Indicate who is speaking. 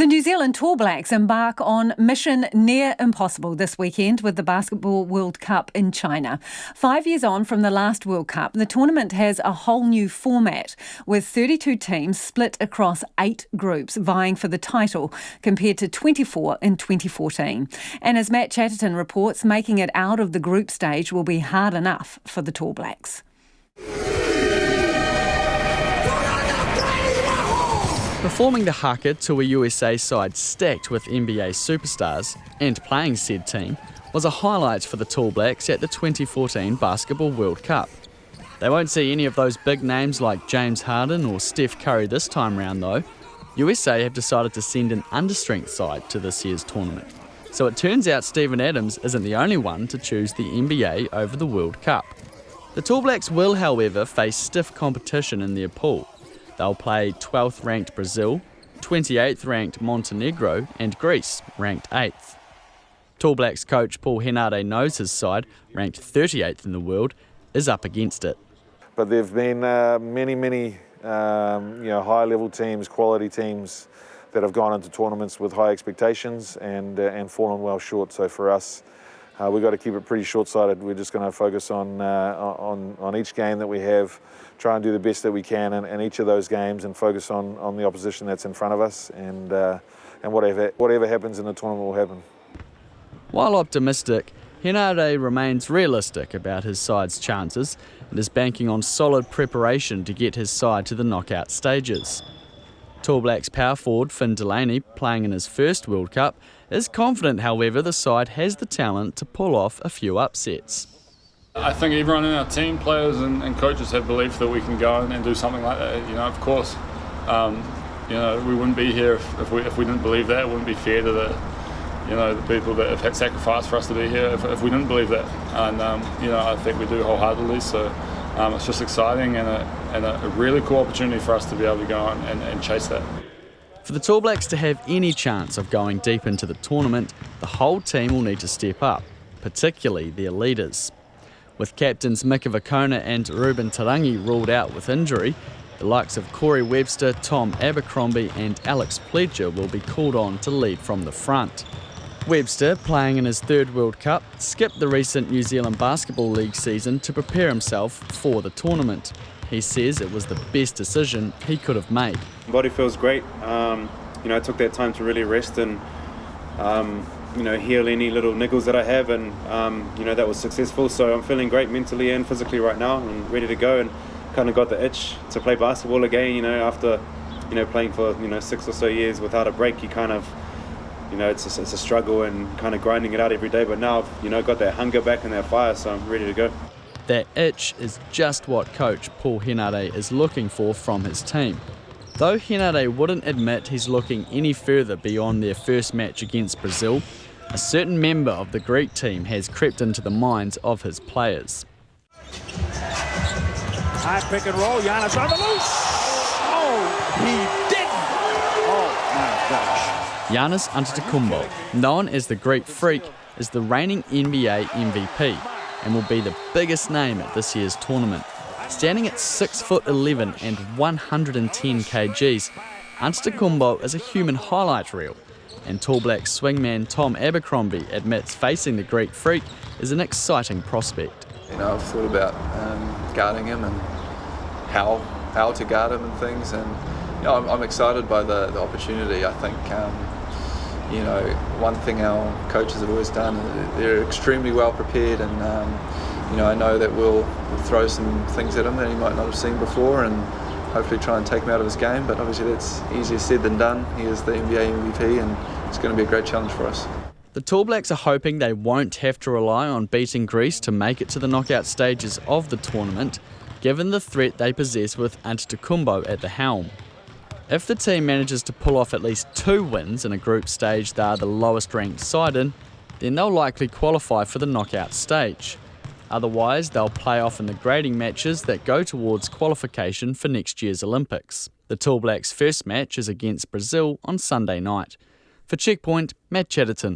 Speaker 1: The New Zealand Tall Blacks embark on mission near impossible this weekend with the Basketball World Cup in China. 5 years on from the last World Cup, the tournament has a whole new format with 32 teams split across 8 groups vying for the title compared to 24 in 2014. And as Matt Chatterton reports, making it out of the group stage will be hard enough for the Tall Blacks.
Speaker 2: Performing the haka to a USA side stacked with NBA superstars and playing said team was a highlight for the Tall Blacks at the 2014 Basketball World Cup. They won't see any of those big names like James Harden or Steph Curry this time round though. USA have decided to send an understrength side to this year's tournament. So it turns out Steven Adams isn't the only one to choose the NBA over the World Cup. The Tall Blacks will, however, face stiff competition in their pool. They'll play 12th ranked Brazil, 28th ranked Montenegro and Greece, ranked 8th. Tall Blacks coach Paul HENARE knows his side, ranked 38th in the world, is up against it.
Speaker 3: But there have been many high-level teams, quality teams that have gone into tournaments with high expectations and fallen well short. So for us, we've got to keep it pretty short-sighted. We're just going to focus on each game that we have, try and do the best that we can in each of those games and focus on the opposition that's in front of us and whatever happens in the tournament will happen.
Speaker 2: While optimistic, HENARE remains realistic about his side's chances and is banking on solid preparation to get his side to the knockout stages. Tall Blacks power forward DELANY, playing in his first World Cup, is confident, however, the side has the talent to pull off a few upsets.
Speaker 4: I think everyone in our team, players and coaches, have belief that we can go and do something like that. Of course, we wouldn't be here if we didn't believe that. It wouldn't be fair to the people that have had sacrificed for us to be here if we didn't believe that. And I think we do wholeheartedly. So it's just exciting and a really cool opportunity for us to be able to go on and chase that.
Speaker 2: For the Tall Blacks to have any chance of going deep into the tournament, the whole team will need to step up, particularly their leaders. With captains Mika Vakona and Ruben Tarangi ruled out with injury, the likes of Corey Webster, Tom Abercrombie and Alex Pledger will be called on to lead from the front. Webster, playing in his third World Cup, skipped the recent New Zealand Basketball League season to prepare himself for the tournament. He says it was the best decision he could have made.
Speaker 5: Body feels great. I took that time to really rest and heal any little niggles that I have, and that was successful. So I'm feeling great mentally and physically right now and ready to go, and kind of got the itch to play basketball again. After playing for 6 or so years without a break, you kind of it's a struggle and kind of grinding it out every day. But now I've got that hunger back and that fire, so I'm ready to go.
Speaker 2: That itch is just what coach Paul HENARE is looking for from his team. Though HENARE wouldn't admit he's looking any further beyond their first match against Brazil, a certain member of the Greek team has crept into the minds of his players.
Speaker 6: High pick and roll, Giannis on the loose! Oh, he didn't! Oh my gosh.
Speaker 2: Giannis Antetokounmpo, known as the Greek Freak, is the reigning NBA MVP and will be the biggest name at this year's tournament. Standing at 6'11" and 110 kgs, Antetokounmpo is a human highlight reel, and Tall Blacks swingman Tom Abercrombie admits facing the Greek Freak is an exciting prospect.
Speaker 7: I've thought about guarding him and how to guard him and things, and I'm excited by the opportunity. I think one thing our coaches have always done, they're extremely well prepared, and I know that we'll throw some things at him that he might not have seen before and hopefully try and take him out of his game, but obviously that's easier said than done. He is the NBA MVP and it's going to be a great challenge for us.
Speaker 2: The Tall Blacks are hoping they won't have to rely on beating Greece to make it to the knockout stages of the tournament, given the threat they possess with Antetokounmpo at the helm. If the team manages to pull off at least 2 wins in a group stage they are the lowest ranked side in, then they'll likely qualify for the knockout stage. Otherwise, they'll play off in the grading matches that go towards qualification for next year's Olympics. The Tall Blacks' first match is against Brazil on Sunday night. For Checkpoint, Matt Chatterton.